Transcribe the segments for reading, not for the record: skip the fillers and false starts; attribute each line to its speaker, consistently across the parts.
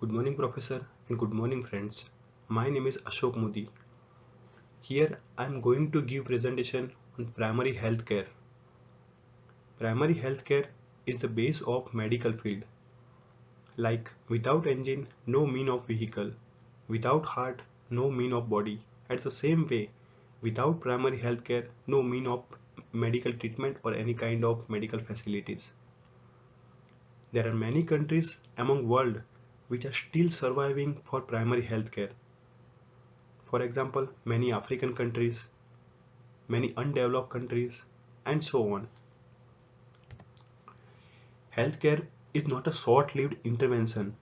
Speaker 1: Good morning, Professor, and good morning, friends. My name is Ashok Modi. Here I am going to give presentation on primary healthcare. Primary healthcare is the base of medical field. Like without engine, no mean of vehicle. Without heart, no mean of body. At the same way, without primary healthcare, no mean of medical treatment or any kind of medical facilities. There are many countries among world which are still surviving for primary healthcare. For example, many African countries, many undeveloped countries, and so on. Healthcare is not a short-lived intervention,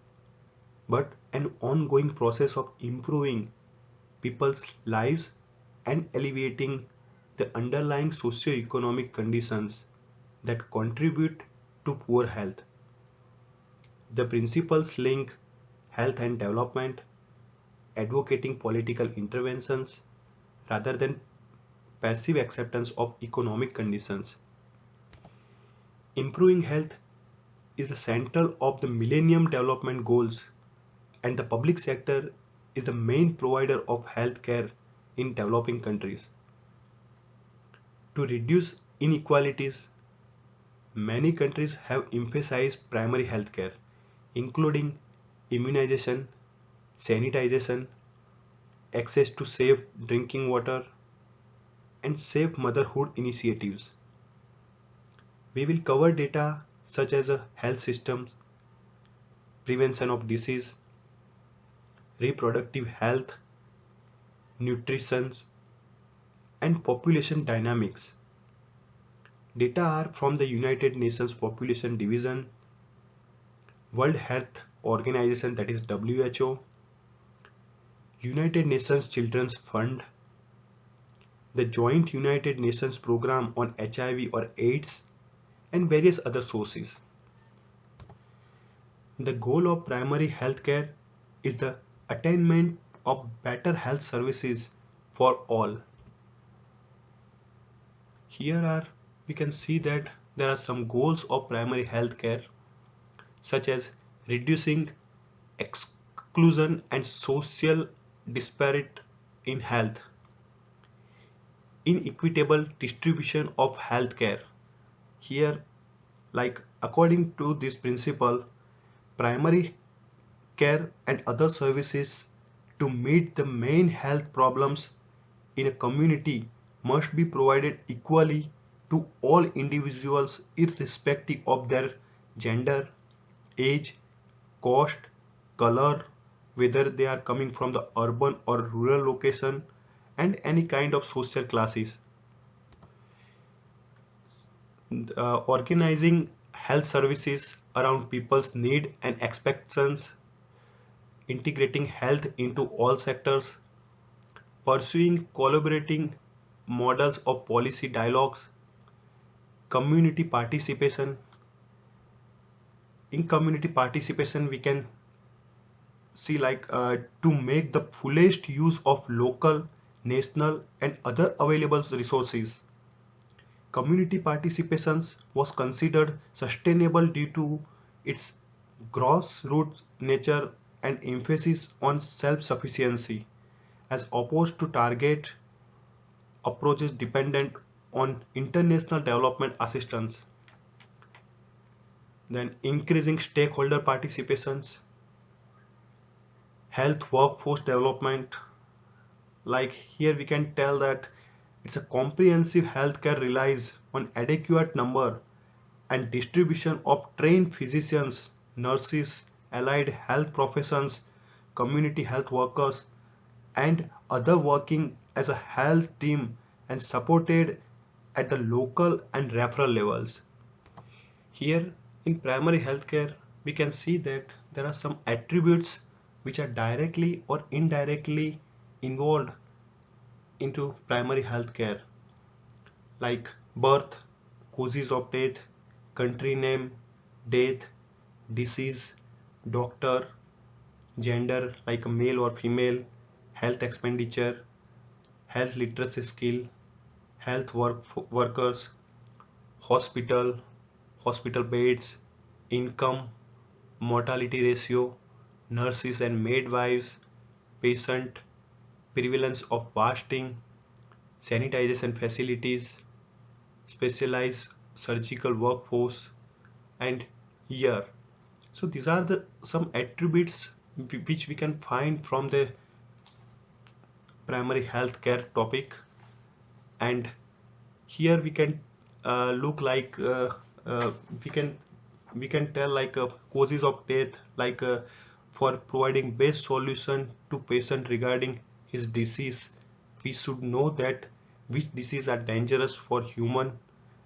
Speaker 1: but an ongoing process of improving people's lives and alleviating the underlying socio-economic conditions that contribute to poor health. The principles link health and development, advocating political interventions rather than passive acceptance of economic conditions. Improving health is the center of the Millennium Development Goals, and the public sector is the main provider of healthcare in developing countries. To reduce inequalities, many countries have emphasized primary healthcare, including immunization, sanitization, access to safe drinking water, and safe motherhood initiatives. We will cover data such as health systems, prevention of disease, reproductive health, nutrition, and population dynamics. Data are from the United Nations Population Division, World Health Organization, that is WHO, United Nations Children's Fund, the Joint United Nations Program on HIV or AIDS, and various other sources. The goal of primary healthcare is the attainment of better health services for all. We can see that there are some goals of primary healthcare, such as reducing exclusion and social disparity in health, inequitable distribution of healthcare. Here, like according to this principle, primary care and other services to meet the main health problems in a community must be provided equally to all individuals irrespective of their gender, age, cost, color, whether they are coming from the urban or rural location, and any kind of social classes. Organizing health services around people's need and expectations, integrating health into all sectors, pursuing collaborating models of policy dialogues, community participation. In community participation, we can see to make the fullest use of local, national, and other available resources. Community participations was considered sustainable due to its grassroots nature and emphasis on self-sufficiency, as opposed to target approaches dependent on international development assistance. Then increasing stakeholder participations, health workforce development. Like here we can tell that it's a comprehensive healthcare relies on adequate number and distribution of trained physicians, nurses, allied health professions, community health workers, and other working as a health team and supported at the local and referral levels. Here in primary healthcare, we can see that there are some attributes which are directly or indirectly involved into primary healthcare, like birth, causes of death, country name, death, disease, doctor, gender like a male or female, health expenditure, health literacy skill, workers, hospital, hospital beds, income, mortality ratio, nurses and midwives, patient prevalence of fasting, sanitization facilities, specialized surgical workforce, and here. So these are the some attributes which we can find from the primary health care topic. And here we can look like uh, we can we can tell like causes of death, like for providing best solution to patient regarding his disease, we should know that which disease are dangerous for human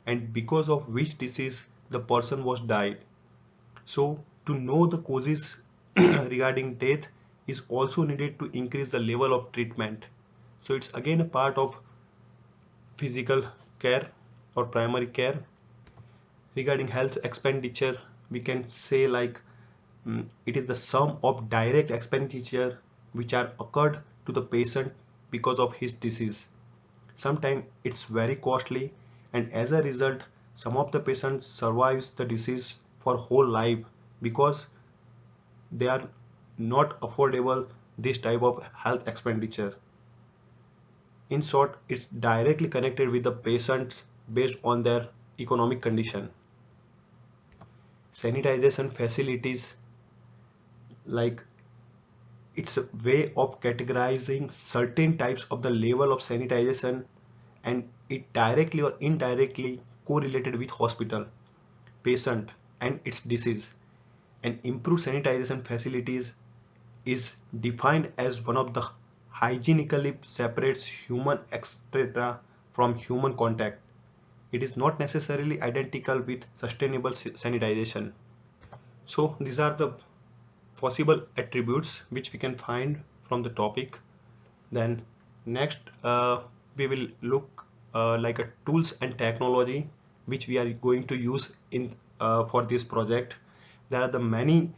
Speaker 1: and because of which disease the person was died. So to know the causes regarding death is also needed to increase the level of treatment. So it's again a part of physical care or primary care. Regarding health expenditure, we can say like it is the sum of direct expenditure which are occurred to the patient because of his disease. Sometimes it's very costly, and as a result some of the patients survives the disease for whole life because they are not affordable this type of health expenditure. In short, it's directly connected with the patients based on their economic condition. Sanitization facilities, like it's a way of categorizing certain types of the level of sanitization, and it directly or indirectly correlated with hospital, patient and its disease. And improved sanitization facilities is defined as one of the hygienically separates human excreta from human contact. It is not necessarily identical with sustainable sanitization. So these are the possible attributes which we can find from the topic. Then next we will look like a tools and technology which we are going to use in for this project. There are the many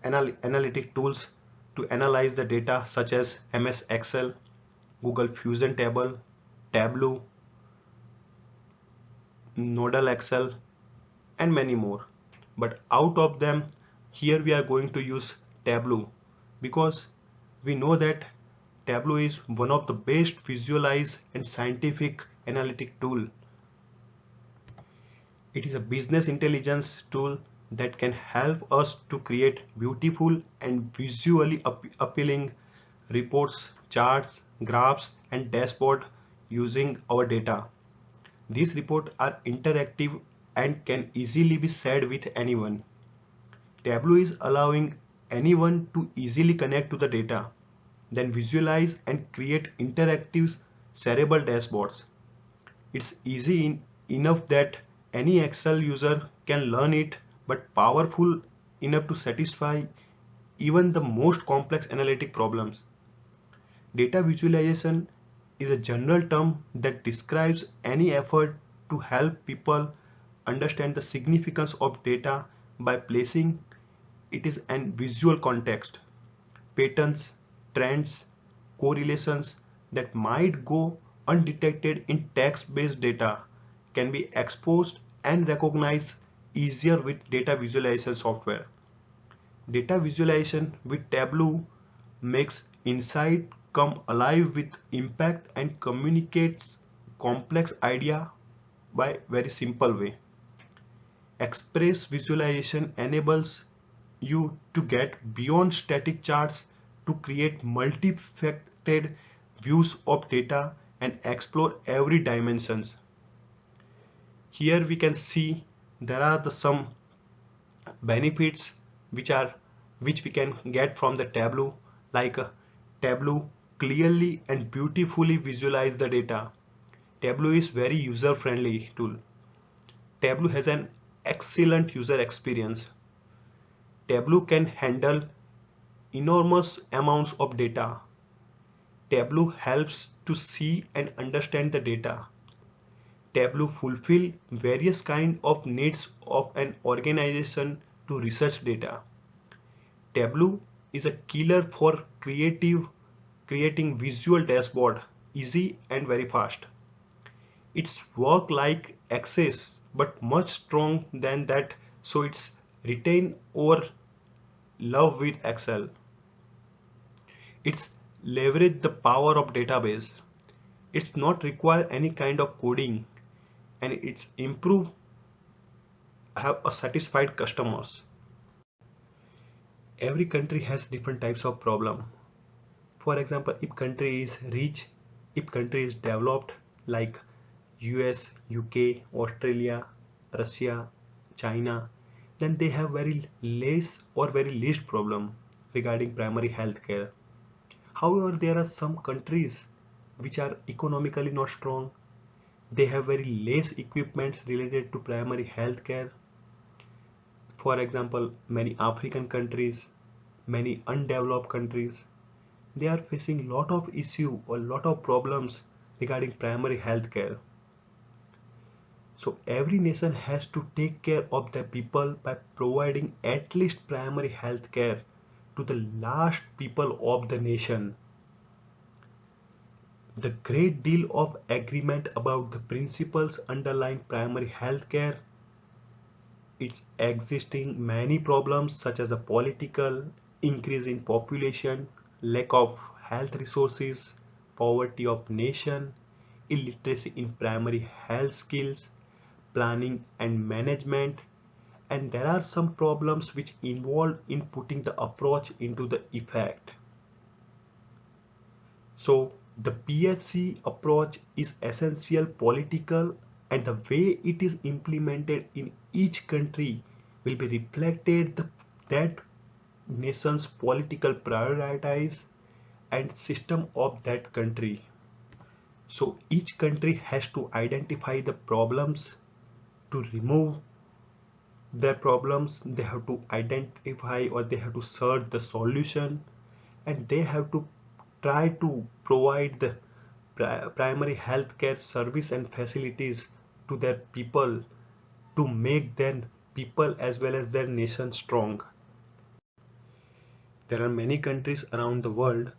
Speaker 1: analytic tools to analyze the data such as MS Excel, Google Fusion Table, Tableau, Nodal Excel, and many more. But out of them, here we are going to use Tableau because we know that Tableau is one of the best visualized and scientific analytic tool. It is a business intelligence tool that can help us to create beautiful and visually appealing reports, charts, graphs, and dashboard using our data. These reports are interactive and can easily be shared with anyone. Tableau is allowing anyone to easily connect to the data, then visualize and create interactive shareable dashboards. It's enough that any Excel user can learn it, but powerful enough to satisfy even the most complex analytic problems. Data visualization is a general term that describes any effort to help people understand the significance of data by placing it is an visual context. Patterns, trends, correlations that might go undetected in text-based data can be exposed and recognized easier with data visualization software. Data visualization with Tableau makes insight come alive with impact and communicates complex idea by very simple way. Express visualization enables you to get beyond static charts to create multifaceted views of data and explore every dimensions. Here we can see there are some benefits which we can get from the Tableau, like Tableau clearly and beautifully visualize the data. Tableau is very user friendly tool. Tableau has an excellent user experience. Tableau can handle enormous amounts of data. Tableau helps to see and understand the data. Tableau fulfill various kind of needs of an organization to research data. Tableau is a killer for creating visual dashboard, easy and very fast. It's work like Access but much strong than that, so it's retain over love with Excel. It's leverage the power of database. It's not require any kind of coding, and it's improve have a satisfied customers. Every country has different types of problem. For example, if country is rich, if country is developed like US, UK, Australia, Russia, China, then they have very less or very least problem regarding primary health care. However, there are some countries which are economically not strong. They have very less equipments related to primary health care. For example, many African countries, many undeveloped countries, they are facing lot of issue or lot of problems regarding primary health care. So every nation has to take care of their people by providing at least primary health care to the last people of the nation. The great deal of agreement about the principles underlying primary health care, it's existing many problems such as a political, increase in population, lack of health resources, poverty of nation, illiteracy in primary health skills, planning and management, and there are some problems which involve in putting the approach into the effect. So the PHC approach is essential political, and the way it is implemented in each country will be reflected that nation's political priorities and system of that country. So each country has to identify the problems. To remove their problems, they have to identify or they have to search the solution, and they have to try to provide the primary healthcare service and facilities to their people to make their people as well as their nation strong. There are many countries around the world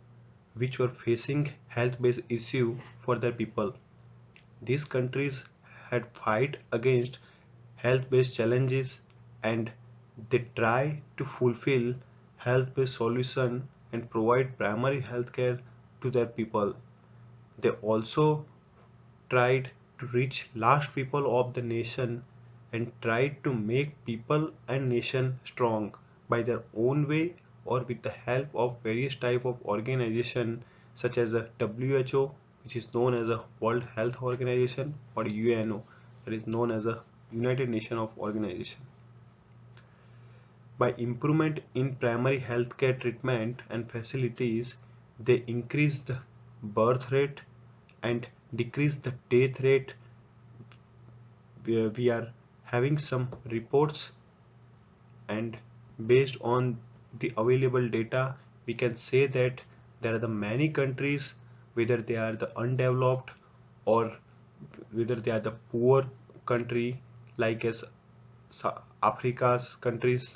Speaker 1: which were facing health-based issue for their people. These countries had fight against health-based challenges, and they try to fulfill health-based solution and provide primary health care to their people. They also tried to reach last people of the nation and tried to make people and nation strong by their own way or with the help of various type of organization such as the WHO, which is known as a World Health Organization, or UNO, that is known as a United Nations of Organization. By improvement in primary healthcare treatment and facilities, they increase the birth rate and decrease the death rate. We are having some reports, and based on the available data, we can say that there are the many countries, whether they are the undeveloped or whether they are the poor country, like as Africa's countries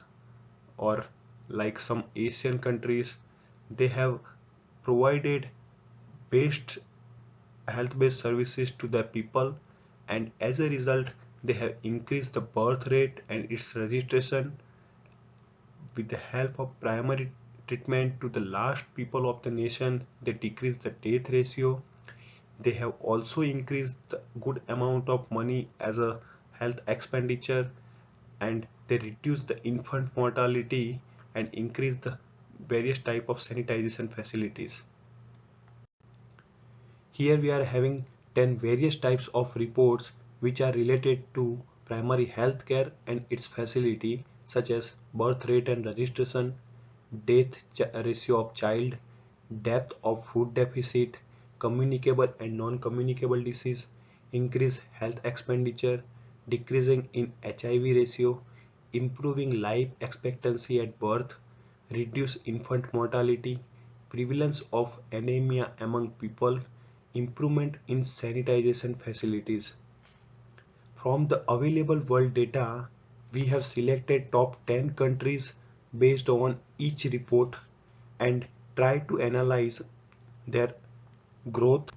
Speaker 1: or like some Asian countries, they have provided best health-based services to their people, and as a result they have increased the birth rate and its registration. With the help of primary treatment to the last people of the nation, they decrease the death ratio. They have also increased the good amount of money as a health expenditure, and they reduce the infant mortality and increase the various type of sanitization facilities. Here we are having 10 various types of reports which are related to primary health care and its facility, such as birth rate and registration, death ratio of child, depth of food deficit, communicable and non-communicable disease, increased health expenditure, decreasing in HIV ratio, improving life expectancy at birth, reduce infant mortality, prevalence of anemia among people, improvement in sanitization facilities. From the available world data, we have selected top 10 countries based on each report and try to analyze their growth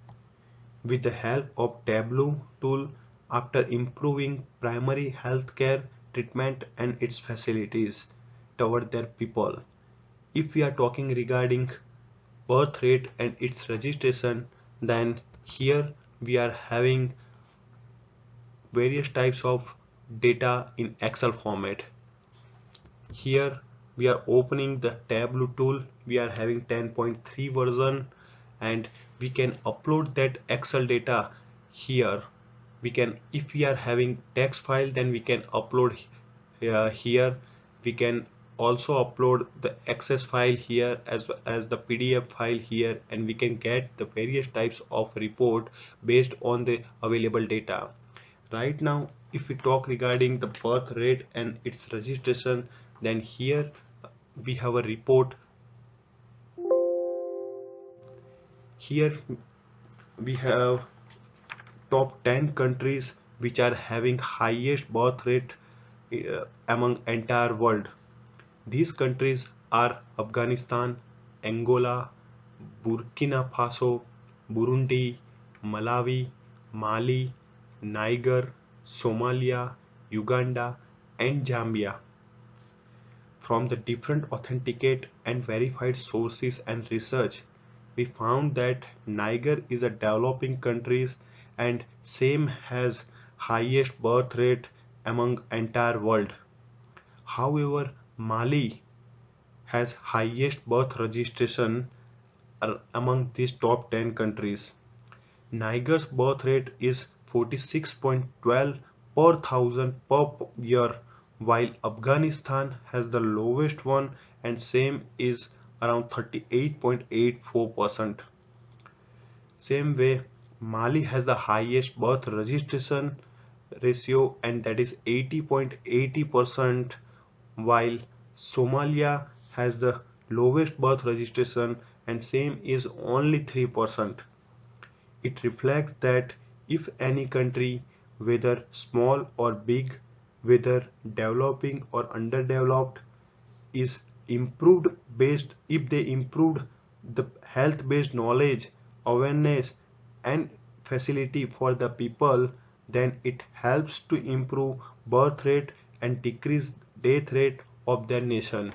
Speaker 1: with the help of Tableau tool after improving primary health care treatment and its facilities toward their people. If we are talking regarding birth rate and its registration, then here we are having various types of data in Excel format. Here we are opening the Tableau tool. We are having 10.3 version, and we can upload that Excel data here. We can, if we are having text file, then we can upload here. We can also upload the access file here as well as the PDF file here, and we can get the various types of report based on the available data. Right now, if we talk regarding the birth rate and its registration, then here we have a report. Here we have top 10 countries which are having highest birth rate among entire world. These countries are Afghanistan, Angola, Burkina Faso, Burundi, Malawi, Mali, Niger, Somalia, Uganda, and Zambia. From the different authenticate and verified sources and research, we found that Niger is a developing country and same has highest birth rate among entire world. However, Mali has highest birth registration among these top 10 countries. Niger's birth rate is 46.12 per thousand per year, while Afghanistan has the lowest one and same is around 38.84%. Same way, Mali has the highest birth registration ratio and that is 80.80%, while Somalia has the lowest birth registration and same is only 3%. It reflects that if any country, whether small or big, whether developing or underdeveloped, is improved based, if they improved the health based knowledge, awareness and facility for the people, then it helps to improve birth rate and decrease death rate of their nation.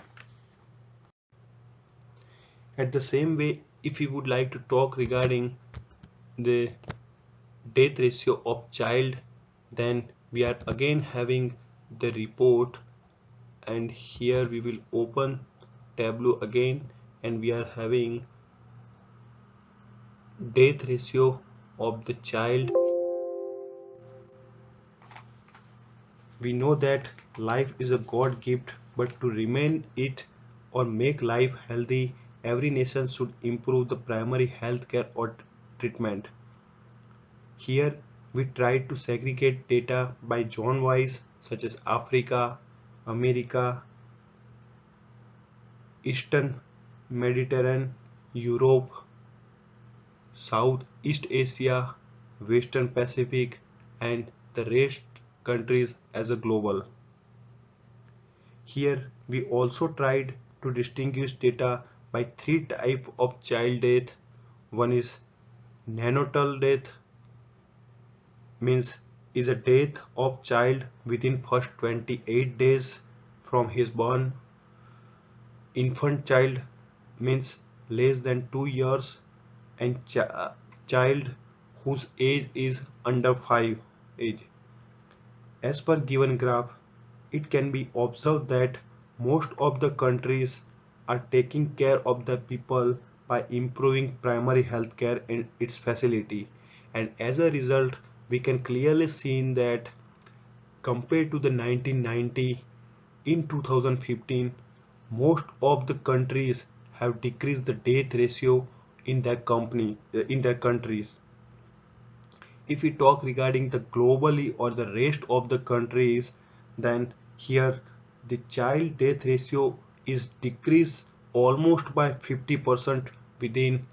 Speaker 1: At the same way, if we would like to talk regarding the death ratio of child, then we are again having the report, and here we will open Tableau again and we are having death ratio of the child. We know that life is a God gift, but to remain it or make life healthy, every nation should improve the primary health care or treatment. Here we tried to segregate data by zone wise, such as Africa, America, Eastern Mediterranean, Europe, Southeast Asia, Western Pacific, and the rest countries as a global. Here we also tried to distinguish data by three types of child death. One is neonatal death, means is a death of child within first 28 days from his born. Infant child means less than 2 years, and child whose age is under 5 age. As per given graph, it can be observed that most of the countries are taking care of the people by improving primary health care and its facility, and as a result we can clearly see that compared to the 1990, in 2015 most of the countries have decreased the death ratio in their countries. If we talk regarding the globally or the rest of the countries, then here the child death ratio is decreased almost by 50% within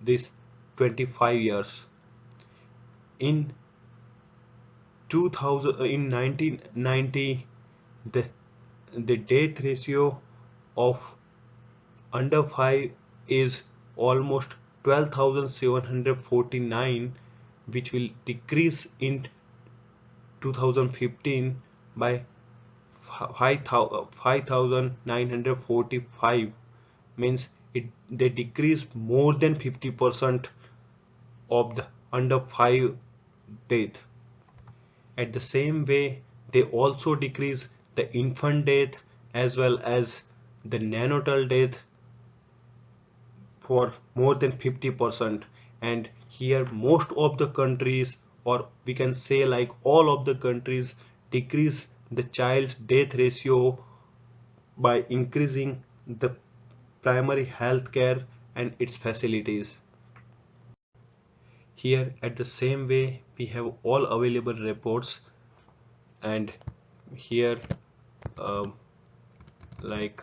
Speaker 1: this 25 years. In 1990, the death ratio of under 5 is almost 12,749, which will decrease in 2015 by 5,945, means they decrease more than 50% of the under 5 death. At the same way, they also decrease the infant death as well as the neonatal death for more than 50%. And here most of the countries, or we can say like all of the countries, decrease the child's death ratio by increasing the primary health care and its facilities. Here at the same way we have all available reports, and here um, like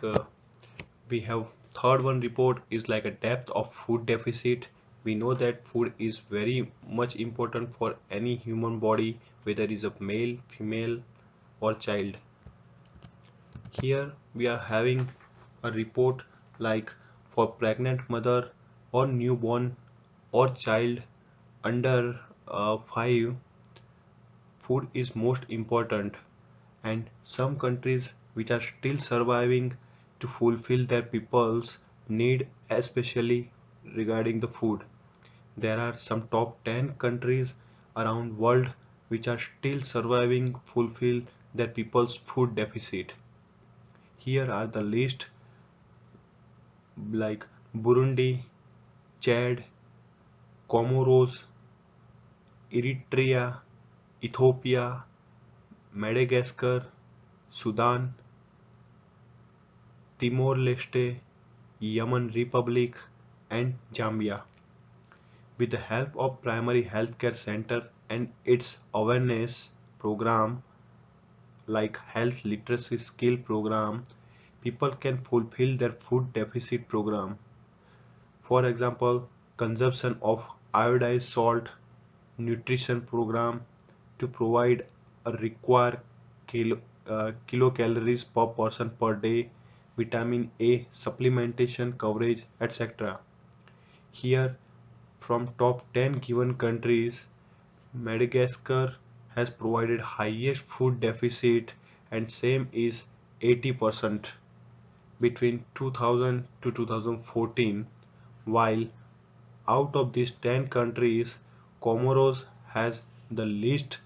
Speaker 1: we have third one report is like a depth of food deficit. We know that food is very much important for any human body, whether it is a male, female or child. Here we are having a report like for pregnant mother or newborn or child under 5, food is most important, and some countries which are still surviving to fulfill their people's need, especially regarding the food. There are some top 10 countries around world which are still surviving fulfill their people's food deficit. Here are the list like Burundi, Chad, Comoros, Eritrea, Ethiopia, Madagascar, Sudan, Timor-Leste, Yemen Republic, and Zambia. With the help of primary healthcare center and its awareness program like health literacy skill program, people can fulfill their food deficit program. For example, consumption of iodized salt, nutrition program to provide a required kilocalories per person per day, vitamin A supplementation coverage, etc. Here, from top 10 given countries, Madagascar has provided highest food deficit, and same is 80% between 2000 to 2014, while out of these 10 countries, Comoros has the least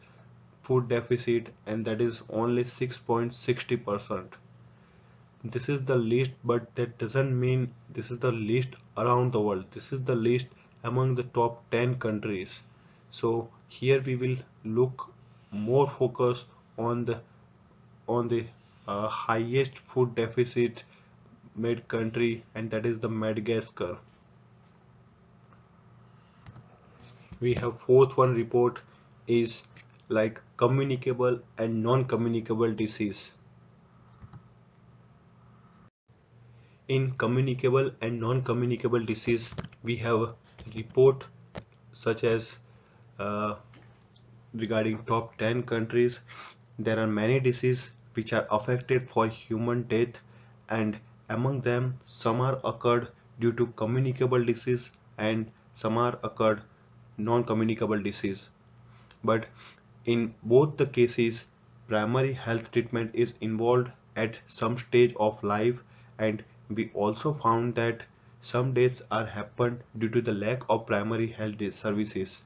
Speaker 1: food deficit, and that is only 6.60%. This is the least, but that doesn't mean this is the least around the world. This is the least among the top 10 countries. So here we will look more focus on the highest food deficit made country, and that is the Madagascar. We have fourth one report is like communicable and non-communicable disease. In communicable and non-communicable disease, we have a report such as uh, regarding top 10 countries. There are many diseases which are affected for human death, and among them some are occurred due to communicable disease and some are occurred non-communicable disease. But in both the cases, primary health treatment is involved at some stage of life, and we also found that some deaths are happened due to the lack of primary health services.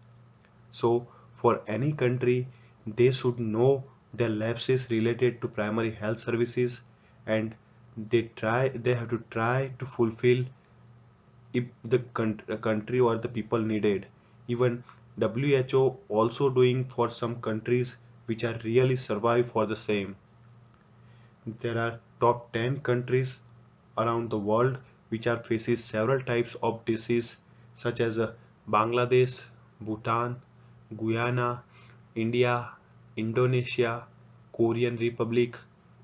Speaker 1: So for any country, they should know their lapses related to primary health services, and they have to try to fulfill if the country or the people needed. Even WHO also doing for some countries which are really survive for the same. There are top 10 countries around the world which are faces several types of disease such as Bangladesh, Bhutan, Guyana, India, Indonesia, Korean Republic,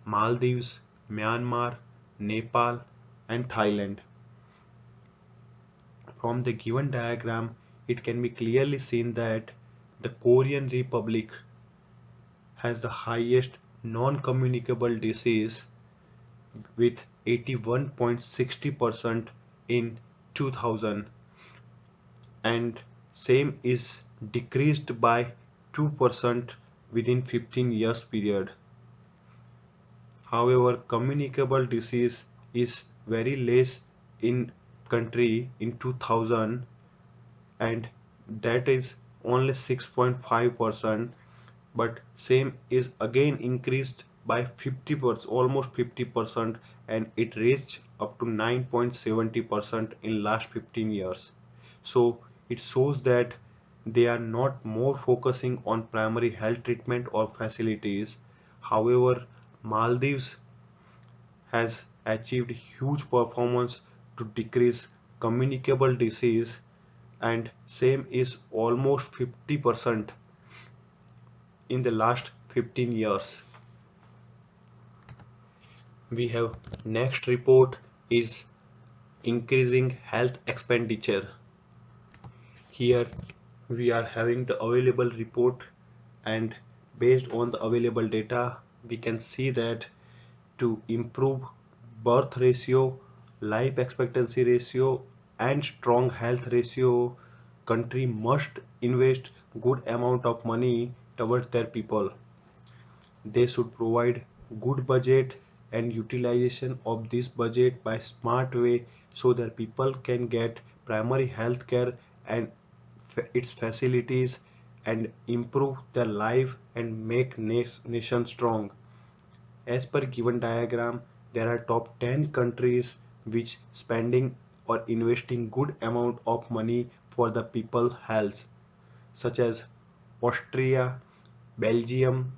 Speaker 1: Maldives, Myanmar, Nepal, and Thailand. From the given diagram, it can be clearly seen that the Korean Republic has the highest non-communicable disease with 81.60% in 2000, and same is decreased by 2% within 15 years period. However, communicable disease is very less in country in 2000, and that is only 6.5%, but same is again increased by 50%, almost 50%, and it reached up to 9.70% in last 15 years. So it shows that they are not more focusing on primary health treatment or facilities. However, Maldives has achieved huge performance to decrease communicable disease, and same is almost 50% in the last 15 years. We have next report is increasing health expenditure. Here we are having the available report, and based on the available data we can see that to improve birth ratio, life expectancy ratio, and strong health ratio, country must invest good amount of money towards their people. They should provide good budget and utilization of this budget by smart way so that people can get primary health care and its facilities and improve their life and make nation strong. As per given diagram, there are top 10 countries which spending or investing good amount of money for the people health, such as Austria, Belgium,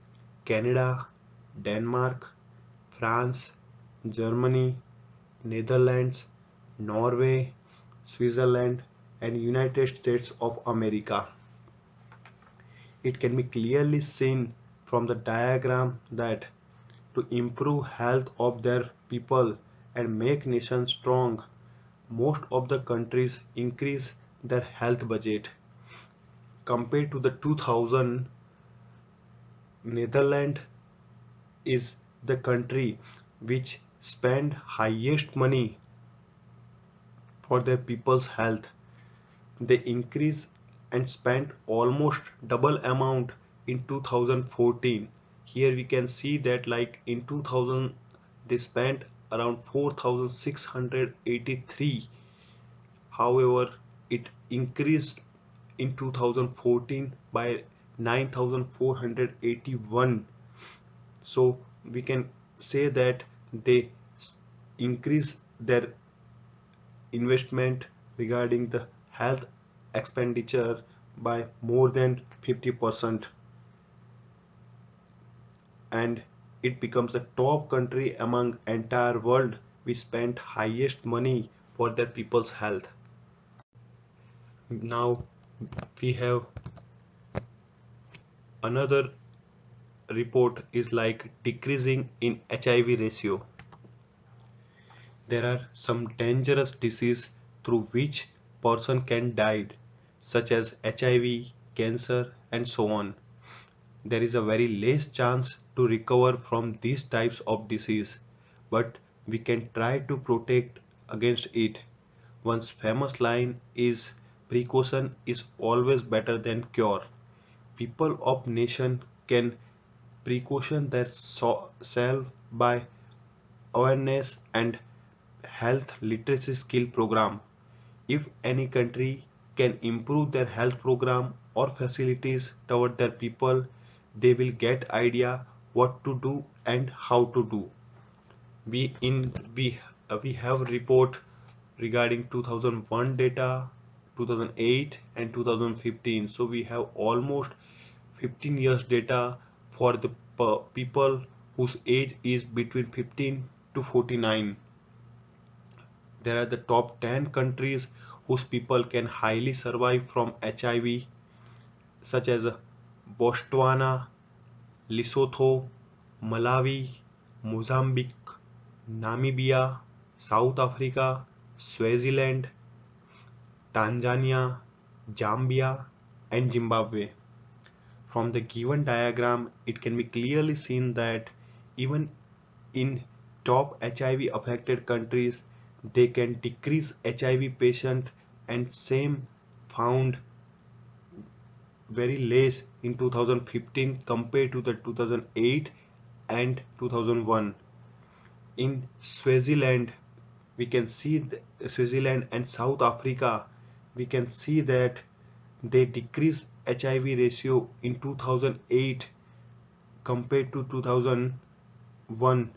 Speaker 1: Canada, Denmark, France, Germany, Netherlands, Norway, Switzerland, and United States of America. It can be clearly seen from the diagram that to improve health of their people and make nation strong, most of the countries increase their health budget. Compared to the 2000, Netherlands is the country which spend highest money for their people's health. They increase and spent almost double amount in 2014. Here we can see that like in 2000 they spent around 4683. However, it increased in 2014 by 9481. So we can say that they increase their investment regarding the health expenditure by more than 50%, and it becomes the top country among entire world which spent highest money for their people's health. Now we have another report is like decreasing in HIV ratio. There are some dangerous disease through which person can die, such as HIV, cancer, and so on. There is a very less chance to recover from these types of disease, but we can try to protect against it. One's famous line is precaution is always better than cure. People of nation can precaution their self by awareness and health literacy skill program. If any country can improve their health program or facilities toward their people, they will get idea what to do and how to do. We have report regarding 2001 data, 2008 and 2015. So we have almost 15 years data for the people whose age is between 15 to 49. There are the top 10 countries whose people can highly survive from HIV, such as Botswana, Lesotho, Malawi, Mozambique, Namibia, South Africa, Swaziland, Tanzania, Zambia, and Zimbabwe. From the given diagram, it can be clearly seen that even in top HIV affected countries, they can decrease HIV patient, and same found very less in 2015 compared to the 2008 and 2001. In Swaziland, we can see Switzerland and South Africa, we can see that they decreased HIV ratio in 2008 compared to 2001.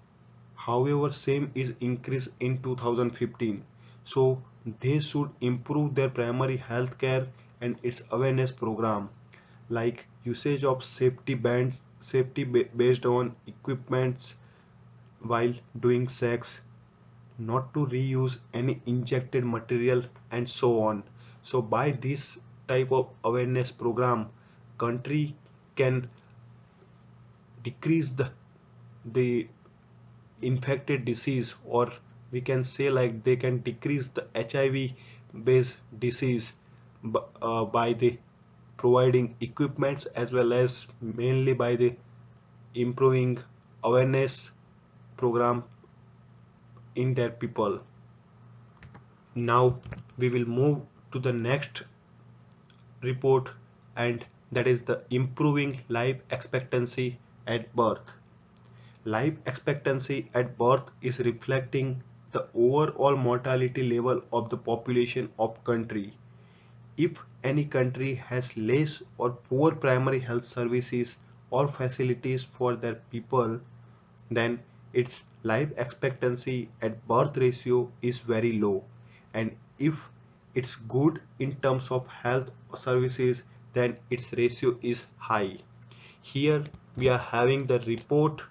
Speaker 1: However, same is increased in 2015. So they should improve their primary health care and its awareness program, like usage of safety bands, based on equipments while doing sex, not to reuse any injected material, and so on. So by this type of awareness program, country can decrease the infected disease, or we can say like they can decrease the HIV based disease by the providing equipments, as well as mainly by the improving awareness program in their people. Now we will move to the next report, and that is the improving life expectancy at birth. Life expectancy at birth is reflecting the overall mortality level of the population of country. If any country has less or poor primary health services or facilities for their people, then its life expectancy at birth ratio is very low. And if it's good in terms of health services, then its ratio is high. Here we are having the report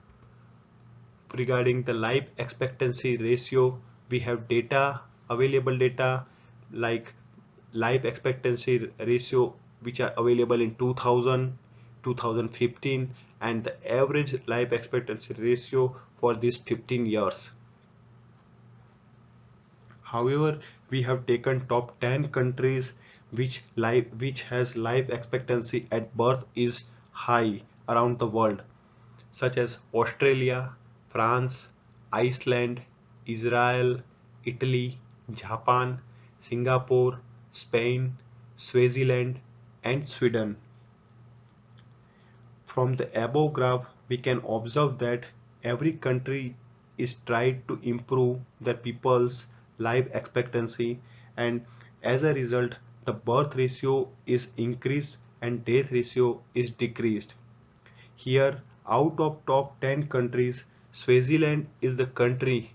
Speaker 1: regarding the life expectancy ratio. We have data, available data, like life expectancy ratio which are available in 2000, 2015, and the average life expectancy ratio for these 15 years. However, we have taken top 10 countries which has life expectancy at birth is high around the world, such as Australia, France, Iceland, Israel, Italy, Japan, Singapore, Spain, Swaziland, and Sweden. From the above graph, we can observe that every country is trying to improve their people's life expectancy, and as a result, the birth ratio is increased and death ratio is decreased. Here, out of top 10 countries, Swaziland is the country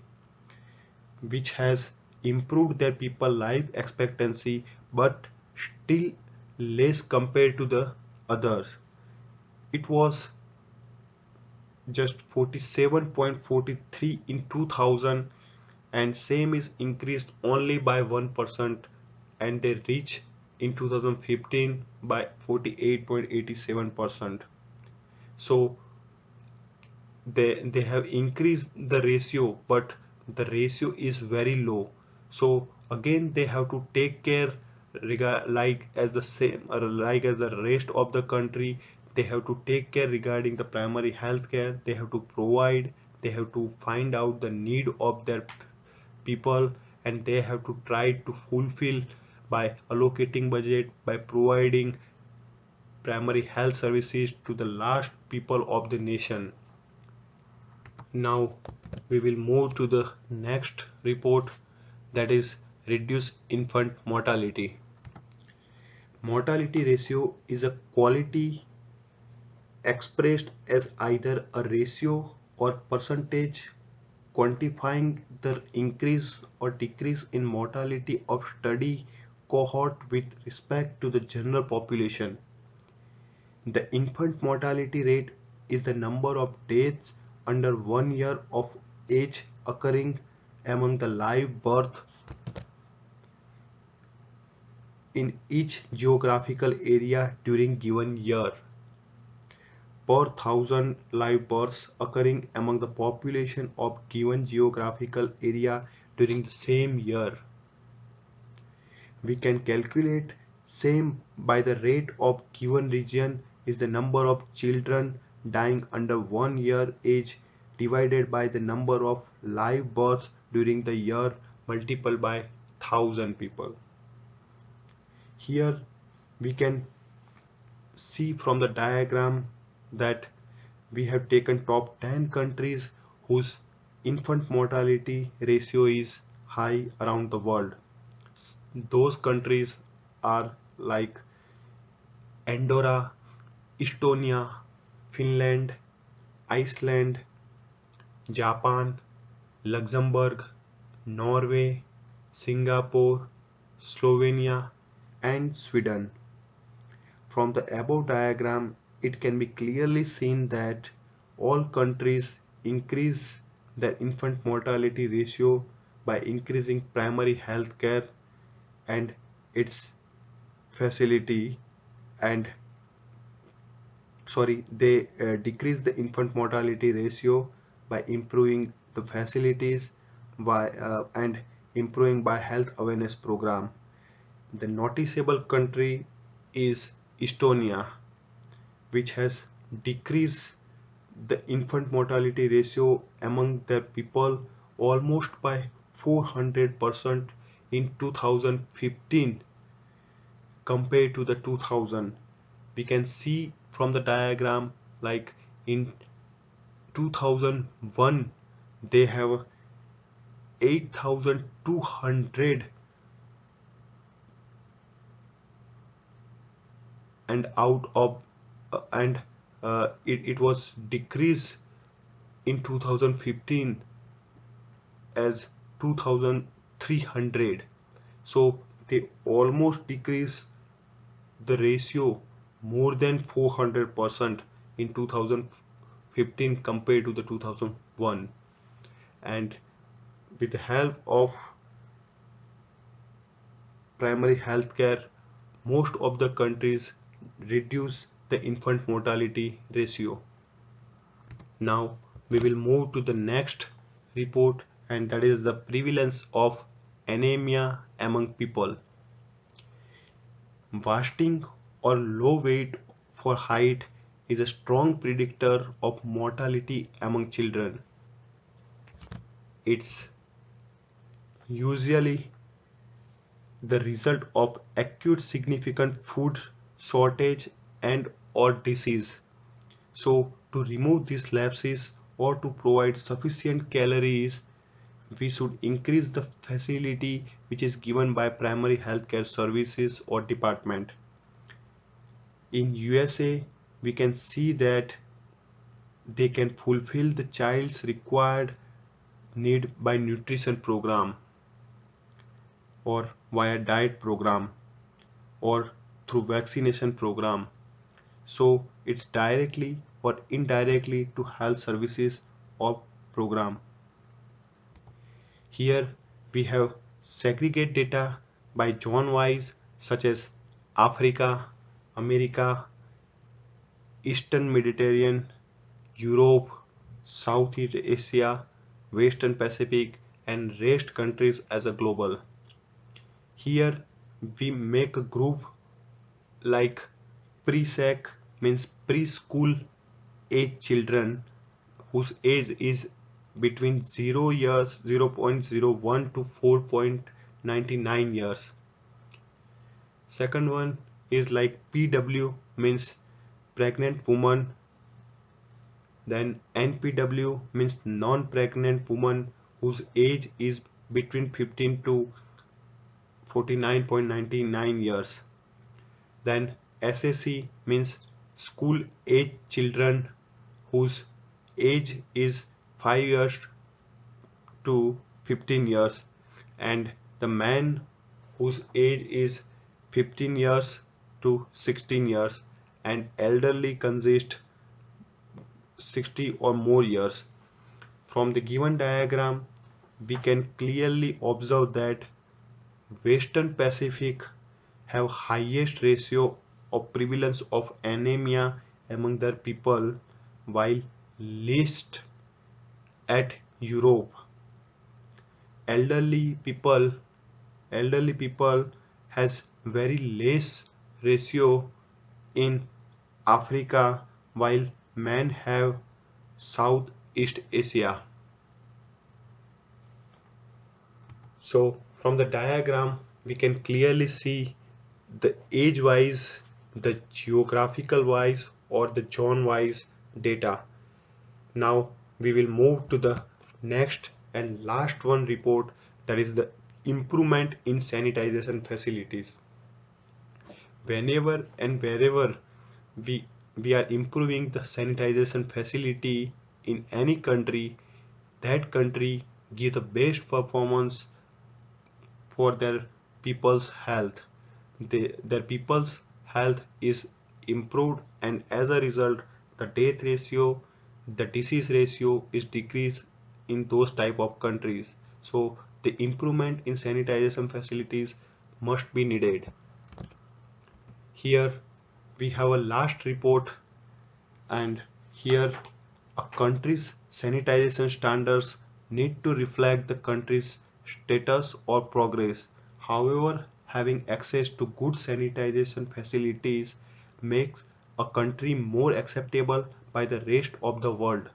Speaker 1: which has improved their people life expectancy, but still less compared to the others. It was just 47.43 in 2000, and same is increased only by 1%, and they reach in 2015 by 48.87%. So they have increased the ratio, but the ratio is very low. So again they have to take care, like as the same, or like as the rest of the country, they have to take care regarding the primary health care. They have to provide, they have to find out the need of their people, and they have to try to fulfill by allocating budget, by providing primary health services to the last people of the nation. Now we will move to the next report, that is reduce infant mortality. Mortality ratio is a quality expressed as either a ratio or percentage quantifying the increase or decrease in mortality of study cohort with respect to the general population. The infant mortality rate is the number of deaths under 1 year of age occurring among the live birth in each geographical area during given year. Per thousand live births occurring among the population of given geographical area during the same year. We can calculate same by the rate of given region is the number of children dying under 1 year age divided by the number of live births during the year multiplied by 1000 people. Here we can see from the diagram that we have taken top 10 countries whose infant mortality ratio is high around the world. Those countries are like Andorra, Estonia, Finland, Iceland, Japan, Luxembourg, Norway, Singapore, Slovenia, and Sweden. From the above diagram, it can be clearly seen that all countries increase their infant mortality ratio by increasing primary health care and its facility and they decrease the infant mortality ratio by improving the facilities and improving by health awareness program. The noticeable country is Estonia, which has decreased the infant mortality ratio among their people almost by 400% in 2015 compared to the 2000. We can see from the diagram like in 2001 they have 8,200 and out of and it was decreased in 2015 as 2,300. So they almost decrease the ratio more than 400% in 2015 compared to the 2001. And with the help of primary health care, most of the countries reduce the infant mortality ratio. Now we will move to the next report, and that is the prevalence of anemia among people. Wasting or low weight for height is a strong predictor of mortality among children. It's usually the result of acute significant food shortage and or disease. So to remove these lapses or to provide sufficient calories, we should increase the facility which is given by primary healthcare services or department. In USA, we can see that they can fulfill the child's required need by nutrition program or via diet program or through vaccination program. So it's directly or indirectly to health services or program. Here we have segregate data by zone wise such as Africa, America, Eastern Mediterranean, Europe, Southeast Asia, Western Pacific, and rest countries as a global. Here we make a group like pre-sec means preschool age children whose age is between 0 years 0.01 to 4.99 years. Second one is like PW means pregnant woman, then NPW means non-pregnant woman whose age is between 15 to 49.99 years. Then SAC means school age children whose age is 5 years to 15 years, and the man whose age is 15 years to 16 years, and elderly consist 60 or more years. From the given diagram, we can clearly observe that Western Pacific have highest ratio of prevalence of anemia among their people, while least at Europe. Elderly people elderly people has very less ratio in Africa, while men have Southeast Asia. So from the diagram we can clearly see the age wise, the geographical wise or the zone wise data. Now we will move to the next and last one report, that is the improvement in sanitization facilities. Whenever and wherever we we are improving the sanitization facility in any country, that country give the best performance for their people's health. Their people's health is improved, and as a result the death ratio, the disease ratio is decreased in those type of countries. So the improvement in sanitization facilities must be needed. Here we have a last report, and here a country's sanitization standards need to reflect the country's status or progress. However, having access to good sanitization facilities makes a country more acceptable by the rest of the world.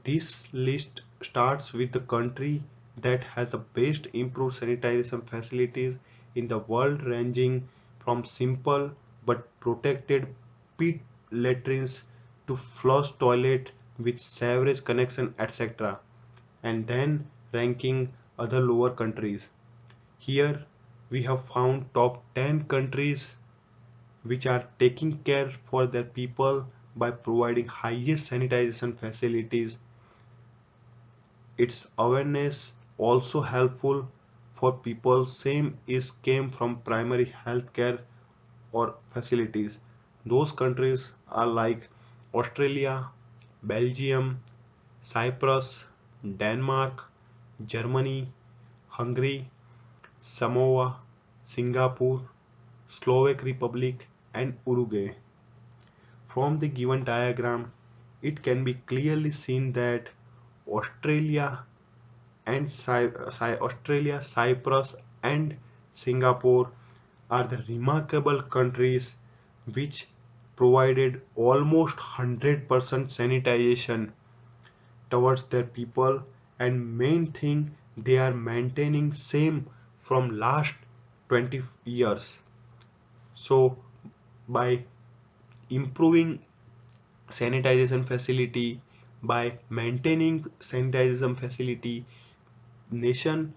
Speaker 1: This list starts with the country that has the best improved sanitization facilities in the world, ranging from simple but protected pit latrines to flush toilet with sewerage connection, etc., and then ranking other lower countries. Here we have found top 10 countries which are taking care for their people by providing highest sanitization facilities. Its awareness also helpful for people same is came from primary healthcare or facilities. Those countries are like Australia, Belgium, Cyprus, Denmark, Germany, Hungary, Samoa, Singapore, Slovak Republic, and Uruguay. From the given diagram, it can be clearly seen that Australia Australia, Cyprus, and Singapore are the remarkable countries which provided almost 100% sanitization towards their people, and main thing they are maintaining same from last 20 years. So by improving sanitization facility, by maintaining sanitization facility, nation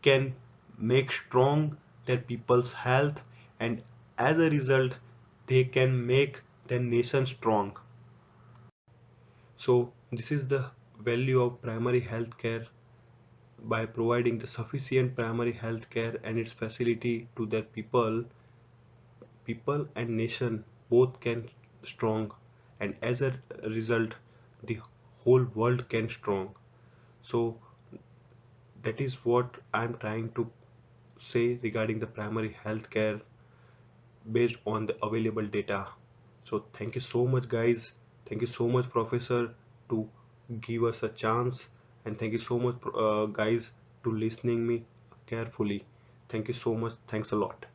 Speaker 1: can make strong their people's health, and as a result they can make their nation strong. So this is the value of primary health care. By providing the sufficient primary health care and its facility to their people and nation both can strong, and as a result the whole world can strong. So that is what I'm trying to say regarding the primary health care based on the available data. So thank you so much guys, thank you so much professor to give us a chance, and thank you so much guys to listening me carefully. Thank you so much, thanks a lot.